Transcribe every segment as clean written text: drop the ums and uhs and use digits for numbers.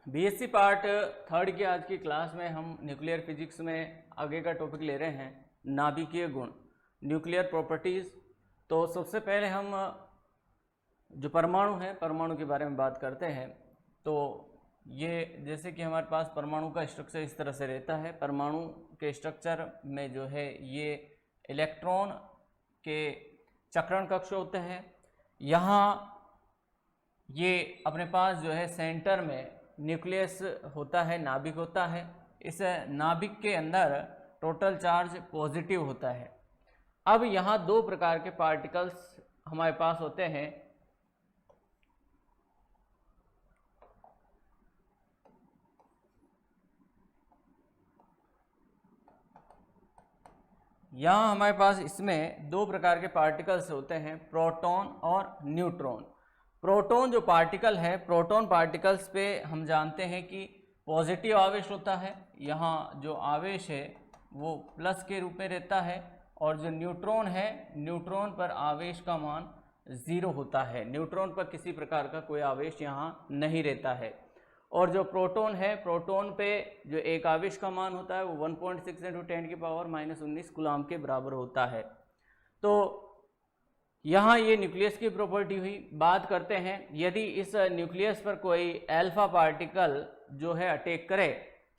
BSc part third की आज की क्लास में हम न्यूक्लियर फिजिक्स में आगे का टॉपिक ले रहे हैं नाभिकीय गुण, न्यूक्लियर प्रॉपर्टीज़। तो सबसे पहले हम जो परमाणु है, परमाणु के बारे में बात करते हैं। तो ये जैसे कि हमारे पास परमाणु का स्ट्रक्चर इस तरह से रहता है। परमाणु के स्ट्रक्चर में जो है ये इलेक्ट्रॉन के चक्रण कक्ष होते हैं। यहाँ ये अपने पास जो है सेंटर में न्यूक्लियस होता है, नाभिक होता है। इस नाभिक के अंदर टोटल चार्ज पॉजिटिव होता है। अब यहाँ दो प्रकार के पार्टिकल्स हमारे पास होते हैं। यहाँ हमारे पास इसमें दो प्रकार के पार्टिकल्स होते हैं, प्रोटॉन और न्यूट्रॉन। प्रोटॉन जो पार्टिकल है, प्रोटॉन पार्टिकल्स पे हम जानते हैं कि पॉजिटिव आवेश होता है। यहाँ जो आवेश है वो प्लस के रूप में रहता है, और जो न्यूट्रॉन है, न्यूट्रॉन पर आवेश का मान 0 होता है। न्यूट्रॉन पर किसी प्रकार का कोई आवेश यहाँ नहीं रहता है। और जो प्रोटॉन है, प्रोटॉन पे जो एक आवेश का मान होता है वो 1.6 × 10⁻⁻19 कूलाम के बराबर होता है। तो यहाँ ये न्यूक्लियस की प्रॉपर्टी हुई। बात करते हैं, यदि इस न्यूक्लियस पर कोई अल्फा पार्टिकल जो है अटैक करे,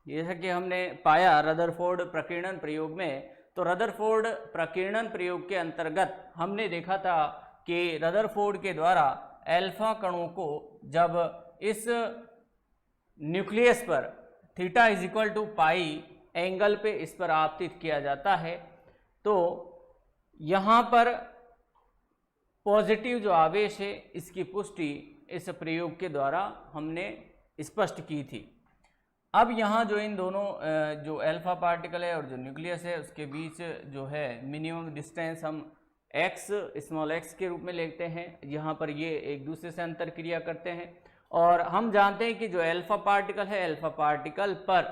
जैसा कि हमने पाया रदरफोर्ड प्रकीर्णन प्रयोग में। तो रदरफोर्ड प्रकीर्णन प्रयोग के अंतर्गत हमने देखा था कि रदरफोर्ड के द्वारा अल्फा कणों को जब इस न्यूक्लियस पर θ = एंगल पे इस पर आपतित किया जाता है, तो यहाँ पर पॉजिटिव जो आवेश है इसकी पुष्टि इस प्रयोग के द्वारा हमने स्पष्ट की थी। अब यहाँ जो इन दोनों जो अल्फा पार्टिकल है और जो न्यूक्लियस है उसके बीच जो है मिनिमम डिस्टेंस हम स्मॉल x के रूप में लेते हैं। यहाँ पर ये एक दूसरे से अंतर क्रिया करते हैं, और हम जानते हैं कि जो अल्फा पार्टिकल है, अल्फा पार्टिकल पर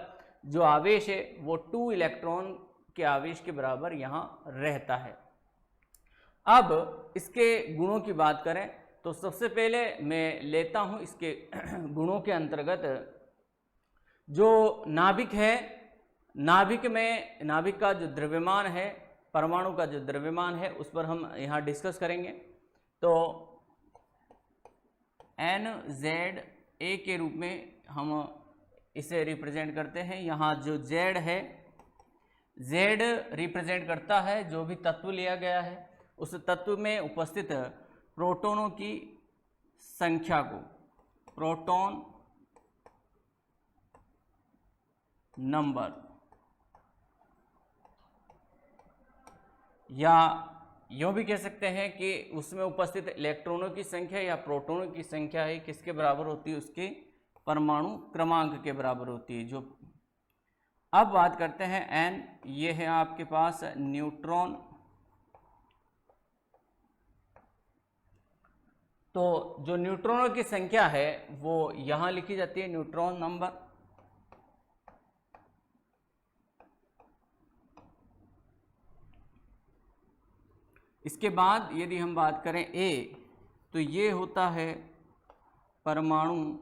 जो आवेश है वो 2 इलेक्ट्रॉन के आवेश के बराबर यहाँ रहता है। अब इसके गुणों की बात करें तो सबसे पहले मैं लेता हूँ इसके गुणों के अंतर्गत जो नाभिक है। नाभिक में नाभिक का जो द्रव्यमान है, परमाणु का जो द्रव्यमान है, उस पर हम यहाँ डिस्कस करेंगे। तो NZA के रूप में हम इसे रिप्रेजेंट करते हैं। यहाँ जो Z है, Z रिप्रेजेंट करता है जो भी तत्व लिया गया है उस तत्व में उपस्थित प्रोटॉनों की संख्या को, प्रोटॉन नंबर, या यूँ भी कह सकते हैं कि उसमें उपस्थित इलेक्ट्रॉनों की संख्या या प्रोटॉनों की संख्या है किसके बराबर होती है, उसके परमाणु क्रमांक के बराबर होती है। जो अब बात करते हैं N, ये है आपके पास न्यूट्रॉन। तो जो न्यूट्रॉनों की संख्या है वो यहाँ लिखी जाती है, न्यूट्रॉन नंबर। इसके बाद यदि हम बात करें A, तो ये होता है परमाणु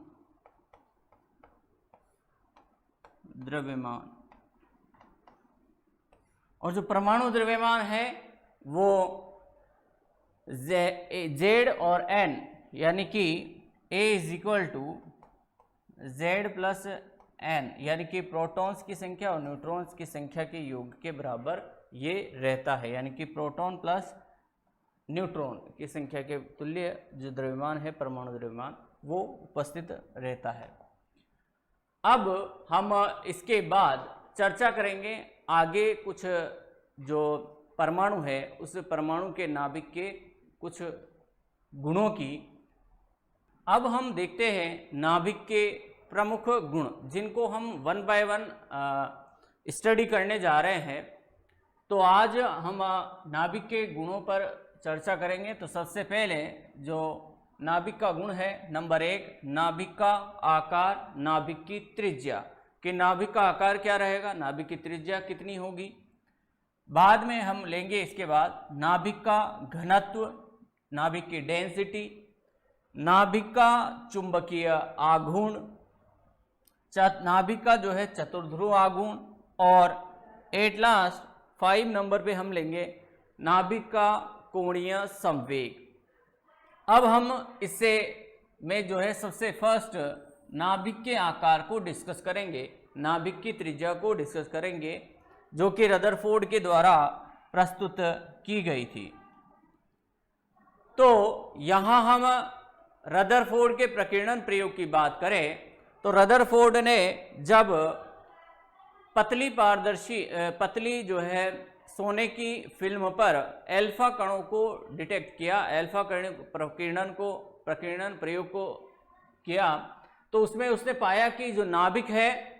द्रव्यमान। और जो परमाणु द्रव्यमान है वो Z और N, यानी कि A = Z + N, यानी कि प्रोटॉन्स की संख्या और न्यूट्रॉन्स की संख्या के योग के बराबर ये रहता है। यानी कि प्रोटॉन प्लस न्यूट्रॉन की संख्या के तुल्य जो द्रव्यमान है, परमाणु द्रव्यमान, वो उपस्थित रहता है। अब हम इसके बाद चर्चा करेंगे आगे कुछ जो परमाणु है उस परमाणु के नाभिक के कुछ गुणों की। अब हम देखते हैं नाभिक के प्रमुख गुण, जिनको हम 1 बाय 1 स्टडी करने जा रहे हैं। तो आज हम नाभिक के गुणों पर चर्चा करेंगे। तो सबसे पहले जो नाभिक का गुण है, नंबर 1, नाभिक का आकार, नाभिक की त्रिज्या। कि नाभिक का आकार क्या रहेगा, नाभिक की त्रिज्या कितनी होगी। बाद में हम लेंगे इसके बाद नाभिक का घनत्व, नाभिक की डेंसिटी, नाभिक का चुंबकीय आघूर्ण, नाभिक का जो है चतुर्ध्रुव आघूर्ण, और एट लास्ट 5 नंबर पे हम लेंगे नाभिक का कोणीय संवेग। अब हम इससे में जो है सबसे फर्स्ट नाभिक के आकार को डिस्कस करेंगे, नाभिक की त्रिज्या को डिस्कस करेंगे, जो कि रदरफोर्ड के द्वारा प्रस्तुत की गई थी। तो यहां हम रदरफोर्ड के प्रकीर्णन प्रयोग की बात करें तो रदरफोर्ड ने जब पतली जो है सोने की फिल्म पर अल्फा कणों को डिटेक्ट किया, अल्फा प्रकीर्णन प्रयोग को किया, तो उसमें उसने पाया कि जो नाभिक है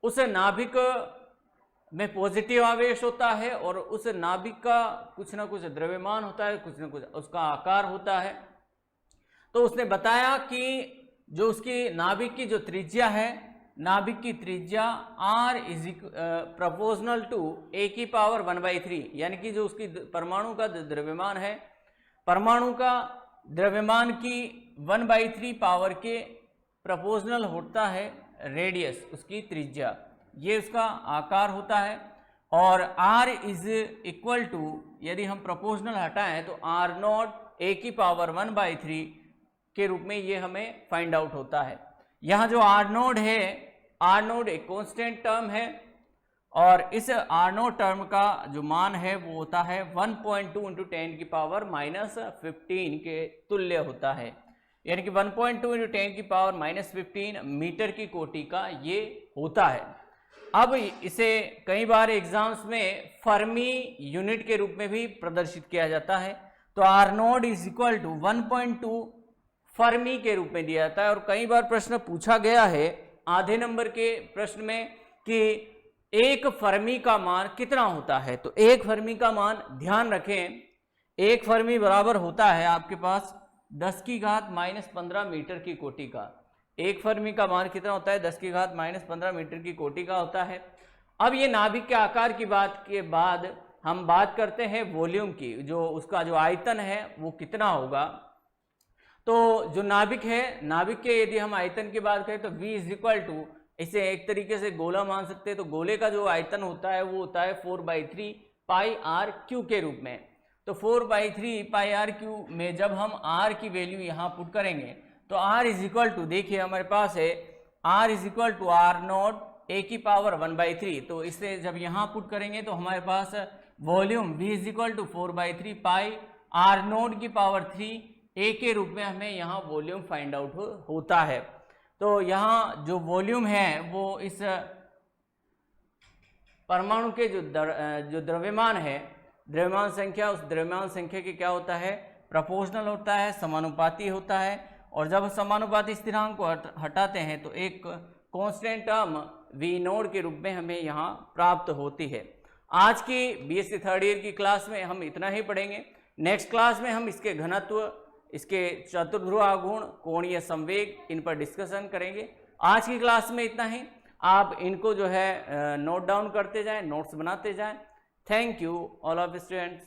उस नाभिक में पॉजिटिव आवेश होता है और उस नाभिक का कुछ ना कुछ द्रव्यमान होता है, कुछ ना कुछ उसका आकार होता है। तो उसने बताया कि जो उसकी नाभिक की जो त्रिज्या है, नाभिक की त्रिज्या r is proportional to a की पावर 1/3, यानी कि जो उसकी परमाणु का द्रव्यमान है, परमाणु का द्रव्यमान की 1/3 पावर के प्रोपोर्शनल होता है रेडियस, उसकी त्रिज्या, ये उसका आकार होता है। और r इज इक्वल टू, यदि हम प्रोपोर्शनल हटाएं तो r0 a की पावर 1/3 के रूप में ये हमें फाइंड आउट होता है। यहाँ जो r0 है, r0 एक कांस्टेंट टर्म है और इस r0 टर्म का जो मान है वो होता है 1.2 इंटू 10 की पावर -15 के तुल्य होता है, यानी कि 1.2 इंटू 10 की पावर -15 मीटर की कोटि का ये होता है। अब इसे कई बार एग्जाम्स में फर्मी यूनिट के रूप में भी प्रदर्शित किया जाता है। तो r0 is equal to 1.2 Fermi के रूप में दिया जाता है। और कई बार प्रश्न पूछा गया है आधे नंबर के प्रश्न में कि एक फर्मी का मान कितना होता है। तो एक फर्मी का मान, ध्यान रखें, एक फर्मी बराबर होता है आपके पास 10 की घात -15 मीटर की कोटि का। एक फर्मी का मान कितना होता है? 10 की घात -15 मीटर की कोटि का होता है। अब ये नाभिक के आकार की बात के बाद हम बात करते हैं वॉल्यूम की, जो उसका जो आयतन है वो कितना होगा। तो जो नाभिक है, नाभिक के यदि हम आयतन की बात करें तो v इज इक्वल टू, इसे एक तरीके से गोला मान सकते हैं। तो गोले का जो आयतन होता है वो होता है 4/3 पाई आर क्यू के रूप में। तो 4/3 पाई आर क्यू में जब हम r की वैल्यू यहाँ पुट करेंगे तो r इज इक्वल टू, देखिए हमारे पास है r is equal to r0 a की पावर 1/3। तो इसे जब यहाँ पुट करेंगे तो हमारे पास volume v is equal to 4/3 pi r0 की पावर 3 a के रूप में हमें यहाँ वॉल्यूम फाइंड आउट होता है। तो यहाँ जो वॉल्यूम है वो इस परमाणु के जो द्रव्यमान है, द्रव्यमान संख्या, उस द्रव्यमान संख्या के क्या होता है? प्रोपोर्शनल होता है, समानुपाती होता है। और जब समानुपाती स्थिरांक को हटाते हैं तो एक कांस्टेंट टर्म v0 के रूप में हमें यहाँ प्राप्त होती है। आज की बीएससी थर्ड ईयर की क्लास में हम इतना ही पढ़ेंगे। नेक्स्ट क्लास में हम इसके घनत्व, इसके चतुर्ध्रुव आघूर्ण, कोणीय संवेग, इन पर डिस्कशन करेंगे। आज की क्लास में इतना ही। आप इनको जो है नोट डाउन करते जाएं, नोट्स बनाते जाएं। Thank you all of students.